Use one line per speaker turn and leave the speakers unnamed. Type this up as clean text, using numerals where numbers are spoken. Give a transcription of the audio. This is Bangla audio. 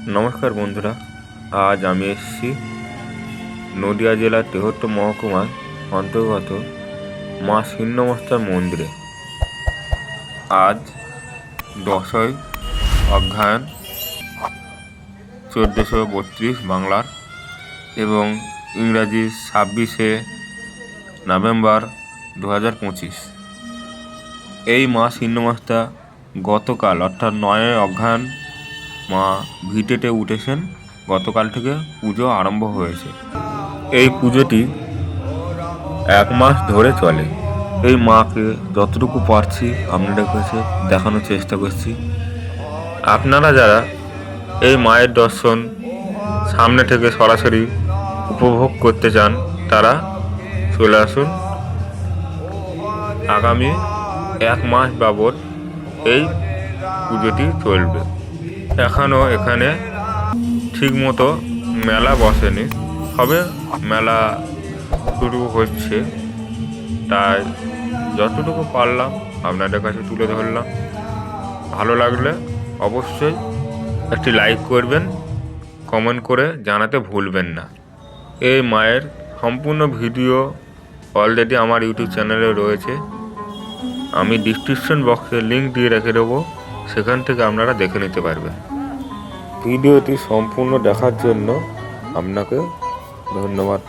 নমস্কার বন্ধুরা, আজ আমি এসেছি নদিয়া জেলার তেহট্ট মহকুমার অন্তর্গত মা ছিন্নমস্তার মন্দিরে। আজ 10ই অগ্রহায়ণ 1432 বাংলার এবং ইংরাজি 26শে নভেম্বর 2025। এই মা ছিন্নমস্তা গতকাল অর্থাৎ 9ই অগ্রহায়ণ মা ভিটেতে উঠেছেন। গতকাল থেকে পুজো আরম্ভ হয়েছে। এই পুজোটি 1 মাস ধরে চলে। এই মাকে যতটুকু পারছি আপনাদের কাছে দেখানোর চেষ্টা করছি। আপনারা যারা এই মায়ের দর্শন সামনে থেকে সরাসরি উপভোগ করতে চান তারা চলে আসুন। আগামী 1 মাস বাবদ এই পুজোটি চলবে। এখনও এখানে ঠিকমতো মেলা বসেনি, তবে মেলা শুরু হচ্ছে, তাই যতটুকু পারলাম আপনাদের কাছে তুলে ধরলাম। ভালো লাগলে অবশ্যই একটি লাইক করবেন, কমেন্ট করে জানাতে ভুলবেন না। এই মায়ের সম্পূর্ণ ভিডিও অলরেডি আমার ইউটিউব চ্যানেলে রয়েছে। আমি ডিসক্রিপশন বক্সে লিঙ্ক দিয়ে রেখে দেবো, সেখান থেকে আপনারা দেখে নিতে পারবেন। ভিডিওটি সম্পূর্ণ দেখার জন্য আপনাকে ধন্যবাদ।